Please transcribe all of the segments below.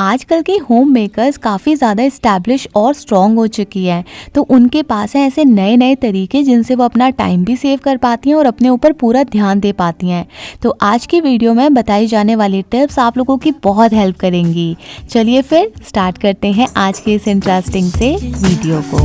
आजकल के home makers काफ़ी ज़्यादा इस्टेब्लिश और स्ट्रॉन्ग हो चुकी हैं, तो उनके पास हैं ऐसे नए नए तरीके जिनसे वो अपना टाइम भी सेव कर पाती हैं और अपने ऊपर पूरा ध्यान दे पाती हैं। तो आज की वीडियो में बताई जाने वाली टिप्स आप लोगों की बहुत हेल्प करेंगी। चलिए फिर स्टार्ट करते हैं आज के इस इंटरेस्टिंग से वीडियो को।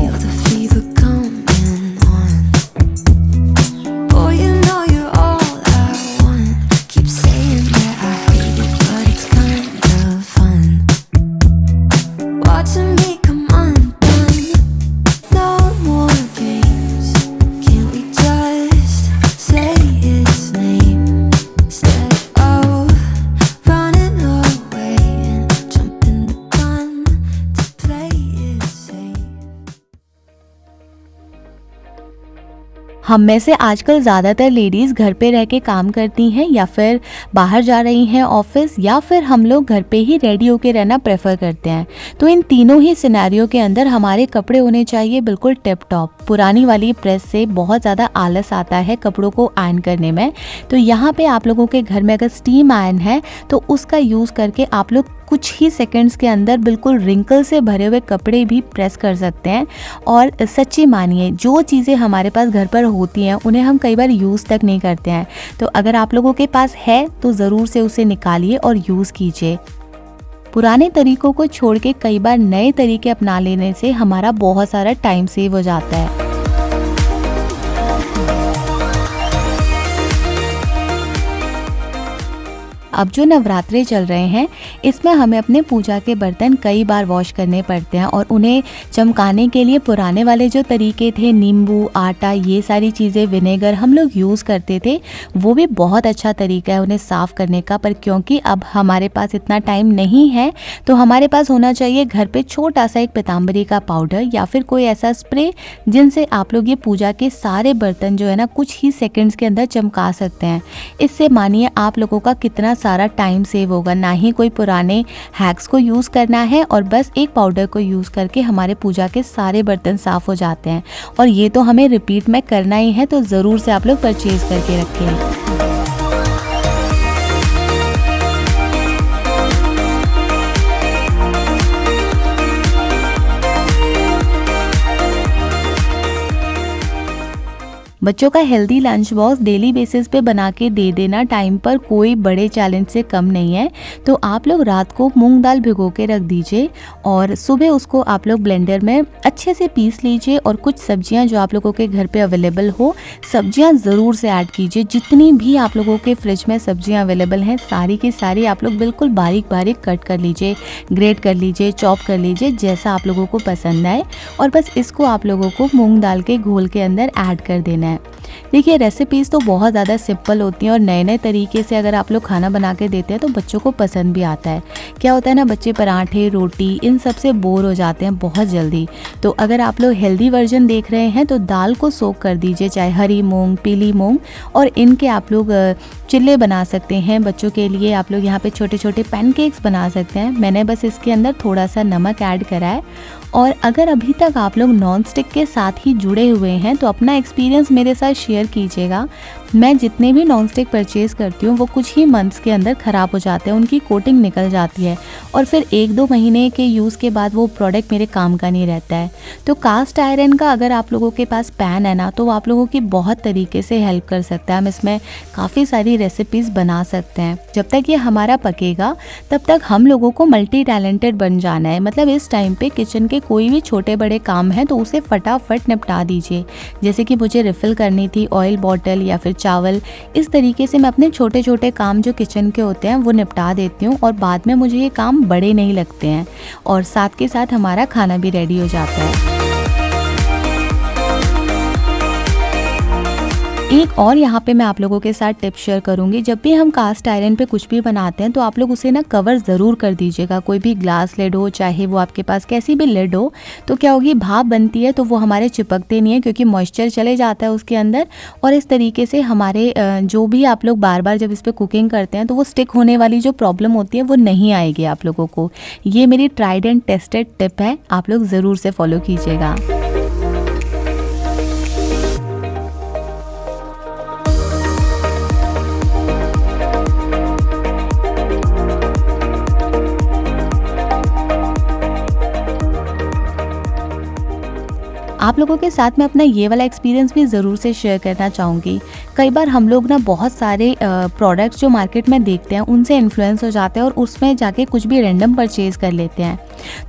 हम में से आजकल ज़्यादातर लेडीज़ घर पे रह के काम करती हैं या फिर बाहर जा रही हैं ऑफिस, या फिर हम लोग घर पे ही रेडी होके रहना प्रेफर करते हैं। तो इन तीनों ही सिनेरियो के अंदर हमारे कपड़े होने चाहिए बिल्कुल टिप टॉप। पुरानी वाली प्रेस से बहुत ज़्यादा आलस आता है कपड़ों को आयरन करने में। तो यहाँ पे आप लोगों के घर में अगर स्टीम आयरन है तो उसका यूज़ करके आप लोग कुछ ही सेकंड्स के अंदर बिल्कुल रिंकल से भरे हुए कपड़े भी प्रेस कर सकते हैं। और सच्ची मानिए, जो चीज़ें हमारे पास घर पर होती हैं उन्हें हम कई बार यूज़ तक नहीं करते हैं। तो अगर आप लोगों के पास है तो ज़रूर से उसे निकालिए और यूज़ कीजिए। पुराने तरीकों को छोड़ के कई बार नए तरीके अपना लेने से हमारा बहुत सारा टाइम सेव हो जाता है। अब जो नवरात्रे चल रहे हैं इसमें हमें अपने पूजा के बर्तन कई बार वॉश करने पड़ते हैं और उन्हें चमकाने के लिए पुराने वाले जो तरीके थे, नींबू, आटा, ये सारी चीज़ें, विनेगर हम लोग यूज़ करते थे, वो भी बहुत अच्छा तरीका है उन्हें साफ़ करने का। पर क्योंकि अब हमारे पास इतना टाइम नहीं है तो हमारे पास होना चाहिए घर पे छोटा सा एक पीताम्बरी का पाउडर या फिर कोई ऐसा स्प्रे जिनसे आप लोग ये पूजा के सारे बर्तन जो है ना कुछ ही सेकेंड्स के अंदर चमका सकते हैं। इससे मानिए आप लोगों का कितना सारा टाइम सेव होगा। ना ही कोई पुराने हैक्स को यूज़ करना है और बस एक पाउडर को यूज़ करके हमारे पूजा के सारे बर्तन साफ़ हो जाते हैं। और ये तो हमें रिपीट में करना ही है, तो ज़रूर से आप लोग परचेज़ करके रखें। बच्चों का healthy lunch box daily basis पे बना के दे देना टाइम पर कोई बड़े चैलेंज से कम नहीं है। तो आप लोग रात को मूंग दाल भिगो के रख दीजिए और सुबह उसको आप लोग ब्लेंडर में अच्छे से पीस लीजिए और कुछ सब्जियां जो आप लोगों के घर पे अवेलेबल हो, सब्जियां ज़रूर से ऐड कीजिए। जितनी भी आप लोगों के फ्रिज में सब्जियाँ अवेलेबल हैं सारी की सारी आप लोग बिल्कुल बारीक बारीक कट कर लीजिए, ग्रेट कर लीजिए, चॉप कर लीजिए, जैसा आप लोगों को पसंद आए। और बस इसको आप लोगों को मूँग दाल के घोल के अंदर ऐड कर देना है। देखिए, रेसिपीज़ तो बहुत ज़्यादा सिंपल होती हैं और नए नए तरीके से अगर आप लोग खाना बना के देते हैं तो बच्चों को पसंद भी आता है। क्या होता है ना, बच्चे पराठे, रोटी इन सब से बोर हो जाते हैं बहुत जल्दी। तो अगर आप लोग हेल्दी वर्जन देख रहे हैं तो दाल को सोक कर दीजिए, चाहे हरी मूंग, पीली मूंग, और इनके आप लोग चिल्ले बना सकते हैं। बच्चों के लिए आप लोग यहाँ पे छोटे छोटे पैनकेक्स बना सकते हैं। मैंने बस इसके अंदर थोड़ा सा नमक ऐड करा है। और अगर अभी तक आप लोग नॉन स्टिक के साथ ही जुड़े हुए हैं तो अपना एक्सपीरियंस मेरे साथ शेयर कीजिएगा। मैं जितने भी नॉन स्टिक परचेज़ करती हूँ वो कुछ ही मंथ्स के अंदर ख़राब हो जाते हैं, उनकी कोटिंग निकल जाती है और फिर 1-2 महीने के यूज़ के बाद वो प्रोडक्ट मेरे काम का नहीं रहता है। तो कास्ट आयरन का अगर आप लोगों के पास पैन है ना तो वो आप लोगों की बहुत तरीके से हेल्प कर सकता है। हम इसमें काफ़ी सारी रेसिपीज़ बना सकते हैं। जब तक ये हमारा पकेगा तब तक हम लोगों को मल्टी टैलेंटेड बन जाना है। मतलब इस टाइम पे किचन के कोई भी छोटे बड़े काम है तो उसे फटाफट निपटा दीजिए। जैसे कि मुझे रिफ़िल करनी थी ऑयल बॉटल या फिर चावल, इस तरीके से मैं अपने छोटे छोटे काम जो किचन के होते हैं वो निपटा देती हूँ और बाद में मुझे ये काम बड़े नहीं लगते हैं और साथ के साथ हमारा खाना भी रेडी हो जाता है। एक और यहाँ पे मैं आप लोगों के साथ टिप शेयर करूँगी। जब भी हम कास्ट आयरन पे कुछ भी बनाते हैं तो आप लोग उसे ना कवर ज़रूर कर दीजिएगा। कोई भी ग्लास लिड हो, चाहे वो आपके पास कैसी भी लिड हो, तो क्या होगी, भाप बनती है तो वो हमारे चिपकते नहीं है क्योंकि मॉइस्चर चले जाता है उसके अंदर। और इस तरीके से हमारे जो भी आप लोग बार बार जब इस पर कुकिंग करते हैं तो वो स्टिक होने वाली जो प्रॉब्लम होती है वो नहीं आएगी आप लोगों को। ये मेरी ट्राइड एंड टेस्टेड टिप है, आप लोग ज़रूर से फॉलो कीजिएगा। आप लोगों के साथ मैं अपना ये वाला एक्सपीरियंस भी ज़रूर से शेयर करना चाहूँगी। कई बार हम लोग ना बहुत सारे प्रोडक्ट्स जो मार्केट में देखते हैं उनसे इन्फ्लुएंस हो जाते हैं और उसमें जाके कुछ भी रैंडम परचेज़ कर लेते हैं।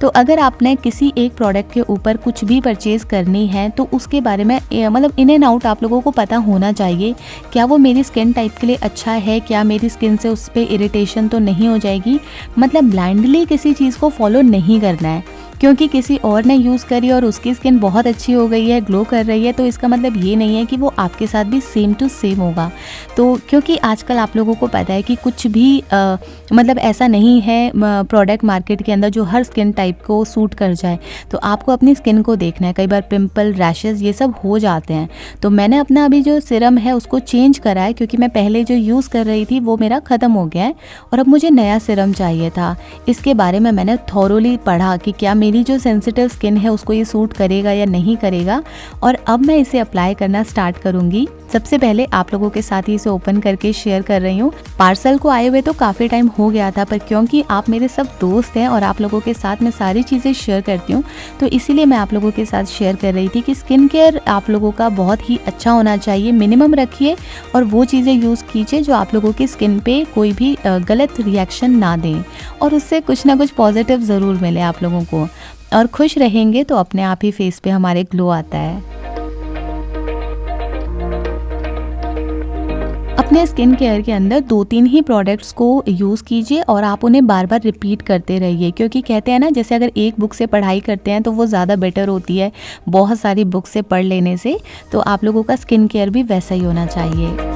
तो अगर आपने किसी एक प्रोडक्ट के ऊपर कुछ भी परचेज़ करनी है तो उसके बारे में मतलब इन एंड आउट आप लोगों को पता होना चाहिए। क्या वो मेरी स्किन टाइप के लिए अच्छा है, क्या मेरी स्किन से उस पर इरिटेशन तो नहीं हो जाएगी। मतलब ब्लाइंडली किसी चीज़ को फॉलो नहीं करना है, क्योंकि किसी और ने यूज़ करी और उसकी स्किन बहुत अच्छी हो गई है, ग्लो कर रही है, तो इसका मतलब ये नहीं है कि वो आपके साथ भी सेम टू सेम होगा। तो क्योंकि आजकल आप लोगों को पता है कि कुछ भी मतलब ऐसा नहीं है प्रोडक्ट मार्केट के अंदर जो हर स्किन टाइप को सूट कर जाए। तो आपको अपनी स्किन को देखना है। कई बार पिंपल, रैशेज़ ये सब हो जाते हैं। तो मैंने अपना अभी जो सीरम है उसको चेंज करा है, क्योंकि मैं पहले जो यूज़ कर रही थी वो मेरा ख़त्म हो गया है और अब मुझे नया सीरम चाहिए था। इसके बारे में मैंने थॉरोली पढ़ा कि क्या मेरी जो सेंसिटिव स्किन है उसको ये सूट करेगा या नहीं करेगा, और अब मैं इसे अप्लाई करना स्टार्ट करूँगी। सबसे पहले आप लोगों के साथ ही इसे ओपन करके शेयर कर रही हूँ। पार्सल को आए हुए तो काफ़ी टाइम हो गया था, पर क्योंकि आप मेरे सब दोस्त हैं और आप लोगों के साथ मैं सारी चीज़ें शेयर करती हूँ, तो इसीलिए मैं आप लोगों के साथ शेयर कर रही थी कि स्किन केयर आप लोगों का बहुत ही अच्छा होना चाहिए। मिनिमम रखिए और वो चीज़ें यूज़ कीजिए जो आप लोगों की स्किन पे कोई भी गलत रिएक्शन ना दें, और उससे कुछ ना कुछ पॉजिटिव ज़रूर मिले आप लोगों को। और खुश रहेंगे तो अपने आप ही फेस पे हमारे ग्लो आता है। अपने स्किन केयर के अंदर 2-3 ही प्रोडक्ट्स को यूज़ कीजिए और आप उन्हें बार बार रिपीट करते रहिए, क्योंकि कहते हैं ना, जैसे अगर एक बुक से पढ़ाई करते हैं तो वो ज़्यादा बेटर होती है बहुत सारी बुक से पढ़ लेने से। तो आप लोगों का स्किन केयर भी वैसा ही होना चाहिए।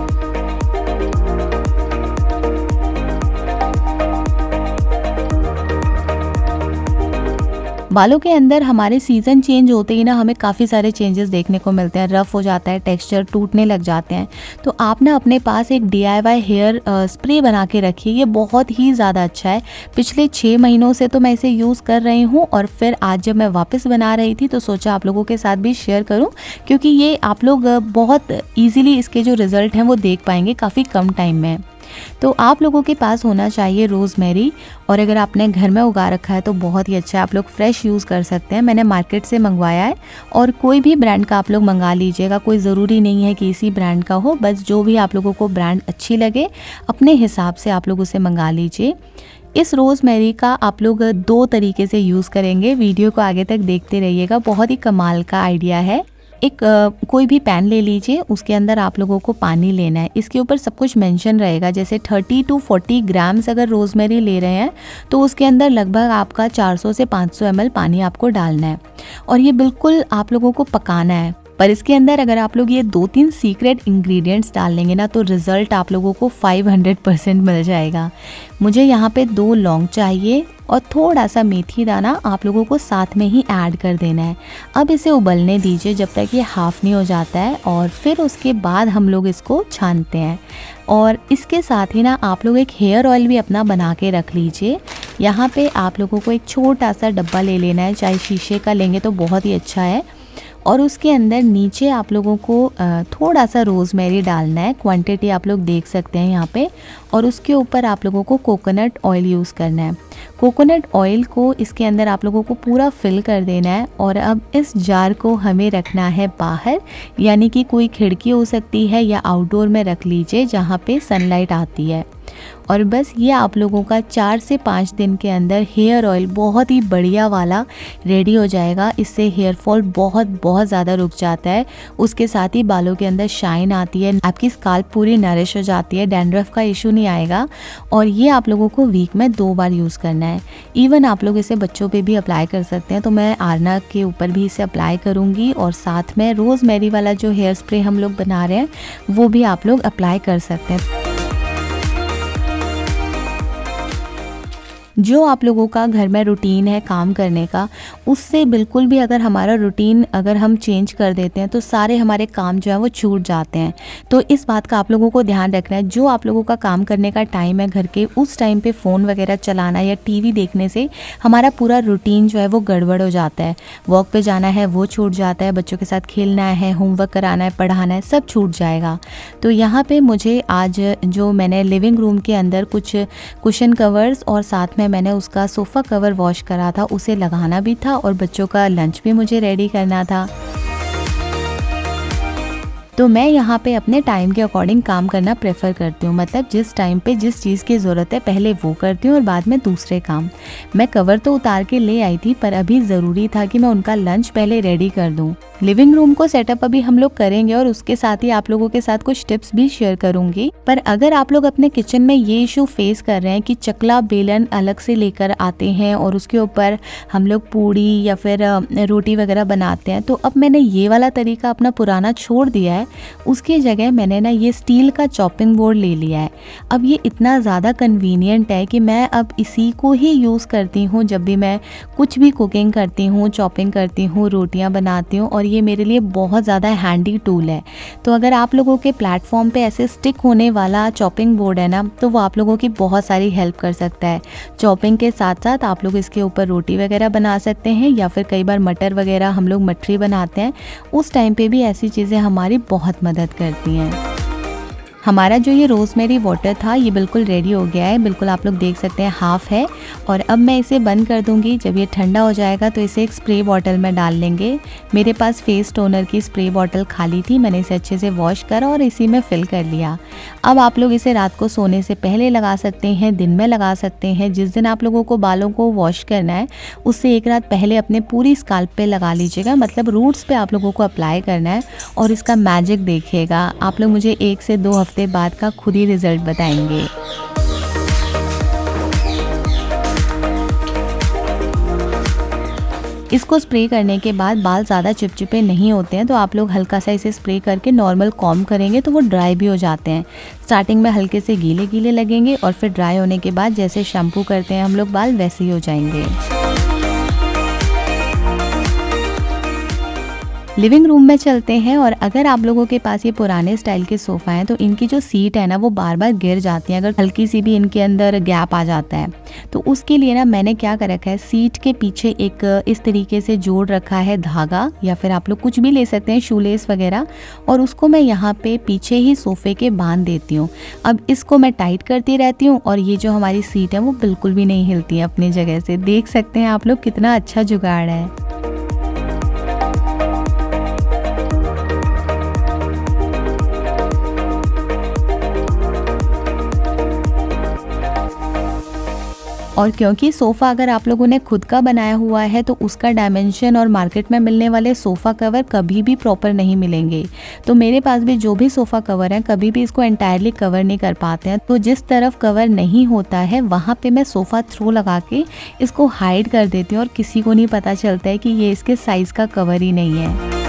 बालों के अंदर हमारे सीज़न चेंज होते ही ना हमें काफ़ी सारे चेंजेस देखने को मिलते हैं। रफ़ हो जाता है, टेक्सचर टूटने लग जाते हैं। तो आप ना अपने पास एक DIY हेयर स्प्रे बना के रखिए। ये बहुत ही ज़्यादा अच्छा है। पिछले 6 महीनों से तो मैं इसे यूज़ कर रही हूँ और फिर आज जब मैं वापस बना रही थी तो सोचा आप लोगों के साथ भी शेयर करूँ, क्योंकि ये आप लोग बहुत ईज़िली इसके जो रिज़ल्ट हैं वो देख पाएंगे काफ़ी कम टाइम में। तो आप लोगों के पास होना चाहिए रोज़मेरी, और अगर आपने घर में उगा रखा है तो बहुत ही अच्छा है। आप लोग फ्रेश यूज़ कर सकते हैं। मैंने मार्केट से मंगवाया है, और कोई भी ब्रांड का आप लोग मंगा लीजिएगा। कोई ज़रूरी नहीं है कि इसी ब्रांड का हो, बस जो भी आप लोगों को ब्रांड अच्छी लगे अपने हिसाब से आप लोग उसे मंगा लीजिए। इस रोज़मेरी का आप लोग 2 तरीके से यूज़ करेंगे। वीडियो को आगे तक देखते रहिएगा, बहुत ही कमाल का आइडिया है। एक कोई भी पैन ले लीजिए, उसके अंदर आप लोगों को पानी लेना है। इसके ऊपर सब कुछ मेंशन रहेगा, जैसे 30 to 40 ग्राम्स अगर रोज़मेरी ले रहे हैं तो उसके अंदर लगभग आपका 400 से 500 ml पानी आपको डालना है, और ये बिल्कुल आप लोगों को पकाना है। पर इसके अंदर अगर आप लोग ये 2-3 सीक्रेट इंग्रेडिएंट्स डाल लेंगे ना तो रिज़ल्ट आप लोगों को 500% मिल जाएगा। मुझे यहाँ पे 2 लौंग चाहिए और थोड़ा सा मेथी दाना आप लोगों को साथ में ही ऐड कर देना है। अब इसे उबलने दीजिए जब तक ये हाफ़ नहीं हो जाता है, और फिर उसके बाद हम लोग इसको छानते हैं। और इसके साथ ही ना आप लोग एक हेयर ऑयल भी अपना बना के रख लीजिए। यहाँ पे आप लोगों को एक छोटा सा डब्बा ले लेना है, चाहे शीशे का लेंगे तो बहुत ही अच्छा है, और उसके अंदर नीचे आप लोगों को थोड़ा सा रोज़मेरी डालना है। क्वांटिटी आप लोग देख सकते हैं यहाँ पे, और उसके ऊपर आप लोगों को कोकोनट ऑयल यूज़ करना है। कोकोनट ऑयल को इसके अंदर आप लोगों को पूरा फिल कर देना है, और अब इस जार को हमें रखना है बाहर, यानी कि कोई खिड़की हो सकती है या आउटडोर में रख लीजिए जहाँ पे सनलाइट आती है। और बस ये आप लोगों का 4 से 5 दिन के अंदर हेयर ऑयल बहुत ही बढ़िया वाला रेडी हो जाएगा। इससे हेयर फॉल बहुत ज़्यादा रुक जाता है। उसके साथ ही बालों के अंदर शाइन आती है, आपकी स्काल्प पूरी नरिश हो जाती है, डैंड्रफ का इशू नहीं आएगा। और ये आप लोगों को वीक में 2 बार यूज़ करना है। इवन आप लोग इसे बच्चों पे भी अप्लाई कर सकते हैं। तो मैं आरना के ऊपर भी इसे अप्लाई करूँगी, और साथ में रोज़मेरी वाला जो हेयर स्प्रे हम लोग बना रहे हैं वो भी आप लोग अप्लाई कर सकते हैं। जो आप लोगों का घर में रूटीन है काम करने का, उससे बिल्कुल भी अगर हमारा रूटीन अगर हम चेंज कर देते हैं तो सारे हमारे काम जो है वो छूट जाते हैं। तो इस बात का आप लोगों को ध्यान रखना है। जो आप लोगों का काम करने का टाइम है घर के, उस टाइम पे फ़ोन वगैरह चलाना या टीवी देखने से हमारा पूरा रूटीन जो है वो गड़बड़ हो जाता है। वॉक पे जाना है वो छूट जाता है, बच्चों के साथ खेलना है, होमवर्क कराना है, पढ़ाना है, सब छूट जाएगा। तो यहाँ पे मुझे आज जो मैंने लिविंग रूम के अंदर कुछ कुशन कवर्स और साथ में मैंने उसका सोफ़ा कवर वॉश करा था, उसे लगाना भी था, और बच्चों का लंच भी मुझे रेडी करना था। तो मैं यहाँ पे अपने टाइम के अकॉर्डिंग काम करना प्रेफर करती हूँ, मतलब जिस टाइम पे जिस चीज़ की ज़रूरत है पहले वो करती हूँ और बाद में दूसरे काम। मैं कवर तो उतार के ले आई थी, पर अभी ज़रूरी था कि मैं उनका लंच पहले रेडी कर दूँ। लिविंग रूम को सेटअप अभी हम लोग करेंगे और उसके साथ ही आप लोगों के साथ कुछ टिप्स भी शेयर करूंगी। पर अगर आप लोग अपने किचन में ये इशू फेस कर रहे हैं कि चकला बेलन अलग से लेकर आते हैं और उसके ऊपर हम लोग पूड़ी या फिर रोटी वगैरह बनाते हैं, तो अब मैंने ये वाला तरीका अपना पुराना छोड़ दिया है। उसकी जगह मैंने ना ये स्टील का चॉपिंग बोर्ड ले लिया है। अब ये इतना ज़्यादा कन्वीनियंट है कि मैं अब इसी को ही यूज़ करती हूँ जब भी मैं कुछ भी कुकिंग करती हूँ, चॉपिंग करती हूँ, रोटियाँ बनाती हूँ, और ये मेरे लिए बहुत ज़्यादा हैंडी टूल है। तो अगर आप लोगों के प्लेटफॉर्म पे ऐसे स्टिक होने वाला चॉपिंग बोर्ड है ना, तो वो आप लोगों की बहुत सारी हेल्प कर सकता है। चॉपिंग के साथ साथ आप लोग इसके ऊपर रोटी वगैरह बना सकते हैं, या फिर कई बार मटर वगैरह हम लोग मठरी बनाते हैं, उस टाइम पे भी ऐसी चीज़ें हमारी बहुत मदद करती हैं। हमारा जो ये रोज़मेरी वाटर था ये बिल्कुल रेडी हो गया है, बिल्कुल आप लोग देख सकते हैं हाफ़ है। और अब मैं इसे बंद कर दूंगी। जब ये ठंडा हो जाएगा तो इसे एक स्प्रे बॉटल में डाल लेंगे। मेरे पास फेस टोनर की स्प्रे बॉटल खाली थी, मैंने इसे अच्छे से वॉश करा और इसी में फिल कर लिया। अब आप लोग इसे रात को सोने से पहले लगा सकते हैं, दिन में लगा सकते हैं। जिस दिन आप लोगों को बालों को वॉश करना है उससे एक रात पहले अपने पूरी स्काल्प पे लगा लीजिएगा, मतलब रूट्स पे आप लोगों को अप्लाई करना है और इसका मैजिक देखिएगा। आप लोग मुझे 1 से 2 हफ्ते बाद का खुद ही रिजल्ट बताएंगे। इसको स्प्रे करने के बाद बाल ज़्यादा चिपचिपे नहीं होते हैं, तो आप लोग हल्का सा इसे स्प्रे करके नॉर्मल कॉम्ब करेंगे तो वो ड्राई भी हो जाते हैं। स्टार्टिंग में हल्के से गीले गीले लगेंगे और फिर ड्राई होने के बाद जैसे शैम्पू करते हैं हम लोग बाल, वैसे ही हो जाएंगे। लिविंग रूम में चलते हैं, और अगर आप लोगों के पास ये पुराने स्टाइल के सोफ़ा हैं तो इनकी जो सीट है ना वो बार बार गिर जाती है अगर हल्की सी भी इनके अंदर गैप आ जाता है। तो उसके लिए ना मैंने क्या कर रखा है, सीट के पीछे एक इस तरीके से जोड़ रखा है धागा, या फिर आप लोग कुछ भी ले सकते हैं, शूलेस वगैरह, और उसको मैं यहाँ पे पीछे ही सोफ़े के बांध देती हूँ। अब इसको मैं टाइट करती रहती हूँ और ये जो हमारी सीट है वो बिल्कुल भी नहीं हिलती है अपनी जगह से। देख सकते हैं आप लोग कितना अच्छा जुगाड़ है। और क्योंकि सोफ़ा अगर आप लोगों ने खुद का बनाया हुआ है तो उसका डायमेंशन और मार्केट में मिलने वाले सोफ़ा कवर कभी भी प्रॉपर नहीं मिलेंगे। तो मेरे पास भी जो भी सोफ़ा कवर है कभी भी इसको एंटायरली कवर नहीं कर पाते हैं। तो जिस तरफ कवर नहीं होता है वहाँ पे मैं सोफ़ा थ्रो लगा के इसको हाइड कर देती हूँ और किसी को नहीं पता चलता है कि ये इसके साइज़ का कवर ही नहीं है।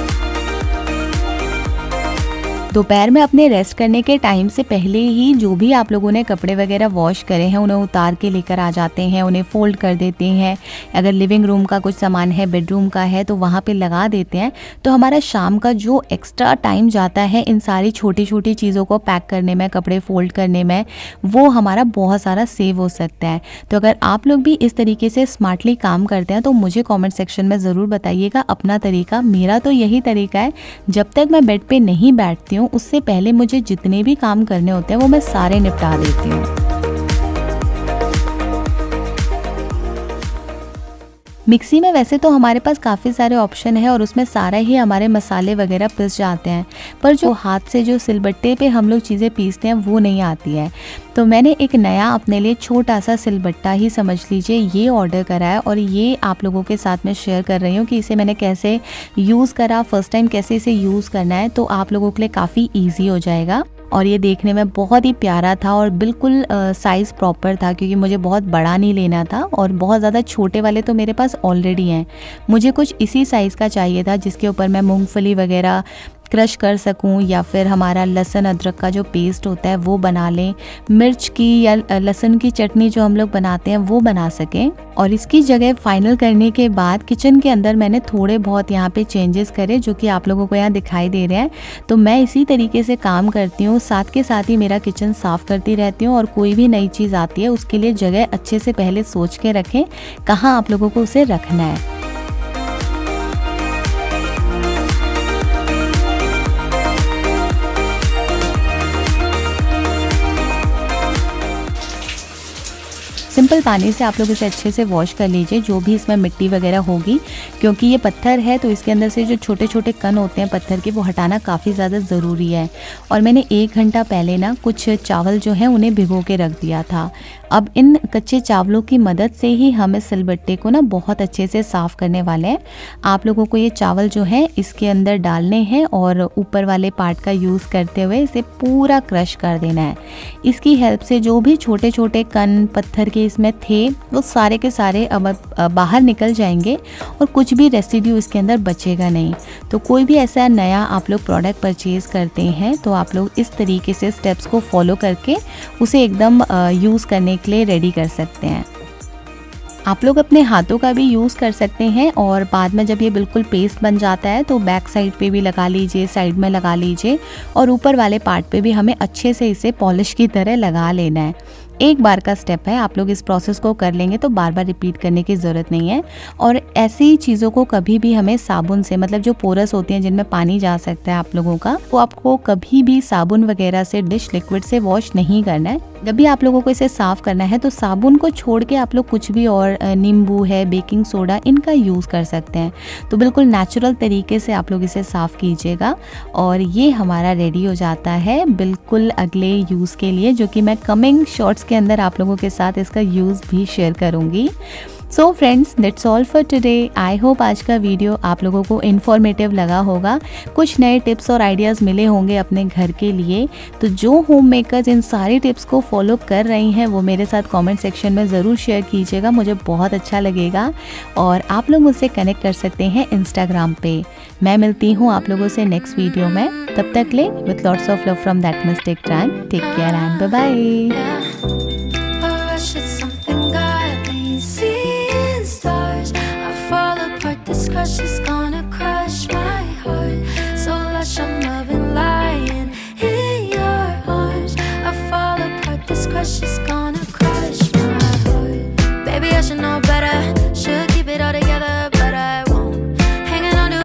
दोपहर में अपने रेस्ट करने के टाइम से पहले ही जो भी आप लोगों ने कपड़े वगैरह वॉश करे हैं उन्हें उतार के लेकर आ जाते हैं, उन्हें फोल्ड कर देते हैं। अगर लिविंग रूम का कुछ सामान है, बेडरूम का है, तो वहाँ पे लगा देते हैं। तो हमारा शाम का जो एक्स्ट्रा टाइम जाता है इन सारी छोटी छोटी चीज़ों को पैक करने में, कपड़े फोल्ड करने में, वो हमारा बहुत सारा सेव हो सकता है। तो अगर आप लोग भी इस तरीके से स्मार्टली काम करते हैं तो मुझे कॉमेंट सेक्शन में ज़रूर बताइएगा अपना तरीका। मेरा तो यही तरीका है, जब तक मैं बेड पर नहीं बैठती हूँ उससे पहले मुझे जितने भी काम करने होते हैं वो मैं सारे निपटा देती हूँ। मिक्सी में वैसे तो हमारे पास काफ़ी सारे ऑप्शन है और उसमें सारा ही हमारे मसाले वगैरह पिस जाते हैं, पर जो हाथ से जो सिलबट्टे पे हम लोग चीज़ें पीसते हैं वो नहीं आती है। तो मैंने एक नया अपने लिए छोटा सा सिलबट्टा ही समझ लीजिए ये ऑर्डर करा है और ये आप लोगों के साथ में शेयर कर रही हूँ कि इसे मैंने कैसे यूज़ करा, फर्स्ट टाइम कैसे इसे यूज़ करना है, तो आप लोगों के लिए काफ़ी ईजी हो जाएगा। और ये देखने में बहुत ही प्यारा था और बिल्कुल साइज़ प्रॉपर था, क्योंकि मुझे बहुत बड़ा नहीं लेना था और बहुत ज़्यादा छोटे वाले तो मेरे पास ऑलरेडी हैं। मुझे कुछ इसी साइज़ का चाहिए था जिसके ऊपर मैं मूंगफली वगैरह क्रश कर सकूं, या फिर हमारा लहसुन अदरक का जो पेस्ट होता है वो बना लें, मिर्च की या लहसुन की चटनी जो हम लोग बनाते हैं वो बना सकें। और इसकी जगह फाइनल करने के बाद किचन के अंदर मैंने थोड़े बहुत यहाँ पे चेंजेस करे जो कि आप लोगों को यहाँ दिखाई दे रहे हैं। तो मैं इसी तरीके से काम करती हूँ, साथ के साथ ही मेरा किचन साफ़ करती रहती हूँ। और कोई भी नई चीज़ आती है उसके लिए जगह अच्छे से पहले सोच के रखें कहाँ आप लोगों को उसे रखना है। सिंपल पानी से आप लोग इसे अच्छे से वॉश कर लीजिए, जो भी इसमें मिट्टी वगैरह होगी, क्योंकि ये पत्थर है तो इसके अंदर से जो छोटे छोटे कण होते हैं पत्थर के, वो हटाना काफ़ी ज़्यादा ज़रूरी है। और मैंने 1 घंटा पहले ना कुछ चावल जो है उन्हें भिगो के रख दिया था। अब इन कच्चे चावलों की मदद से ही हम इस सिलबट्टे को ना बहुत अच्छे से साफ़ करने वाले हैं। आप लोगों को ये चावल जो है इसके अंदर डालने हैं और ऊपर वाले पार्ट का यूज़ करते हुए इसे पूरा क्रश कर देना है। इसकी हेल्प से जो भी छोटे छोटे कण पत्थर के इसमें थे वो सारे के सारे अब बाहर निकल जाएंगे और कुछ भी रेसिड्यू इसके अंदर बचेगा नहीं। तो कोई भी ऐसा नया आप लोग प्रोडक्ट परचेज़ करते हैं तो आप लोग इस तरीके से स्टेप्स को फॉलो करके उसे एकदम यूज़ करने के लिए रेडी कर सकते हैं। आप लोग अपने हाथों का भी यूज़ कर सकते हैं और बाद में जब ये बिल्कुल पेस्ट बन जाता है तो बैक साइड पे भी लगा लीजिए, साइड में लगा लीजिए और ऊपर वाले पार्ट पे भी हमें अच्छे से इसे पॉलिश की तरह लगा लेना है। एक बार का स्टेप है, आप लोग इस प्रोसेस को कर लेंगे तो बार बार रिपीट करने की ज़रूरत नहीं है। और ऐसी चीज़ों को कभी भी हमें साबुन से, मतलब जो पोरस होती हैं जिनमें पानी जा सकता है आप लोगों का, वो आपको कभी भी साबुन वगैरह से, डिश लिक्विड से वॉश नहीं करना है। जब भी आप लोगों को इसे साफ़ करना है तो साबुन को छोड़ के आप लोग कुछ भी और, नींबू है, बेकिंग सोडा, इनका यूज़ कर सकते हैं। तो बिल्कुल नेचुरल तरीके से आप लोग इसे साफ़ कीजिएगा और ये हमारा रेडी हो जाता है बिल्कुल अगले यूज़ के लिए, जो कि मैं कमिंग शॉर्ट्स के अंदर आप लोगों के साथ इसका यूज़ भी शेयर करूँगी। So friends, that's all for today. I hope आज का वीडियो आप लोगों को इन्फॉर्मेटिव लगा होगा, कुछ नए टिप्स और आइडियाज़ मिले होंगे अपने घर के लिए। तो जो होम मेकर्स इन सारी टिप्स को फॉलो कर रही हैं वो मेरे साथ कमेंट सेक्शन में ज़रूर शेयर कीजिएगा, मुझे बहुत अच्छा लगेगा। और आप लोग मुझसे कनेक्ट कर सकते हैं इंस्टाग्राम पे। मैं मिलती हूँ आप लोगों से नेक्स्ट वीडियो में, तब तक ले with lots of love from that mistake time. Take care and bye bye. This crush is gonna crush my heart. So lush, I'm loving lying in your arms. I fall apart. This crush is gonna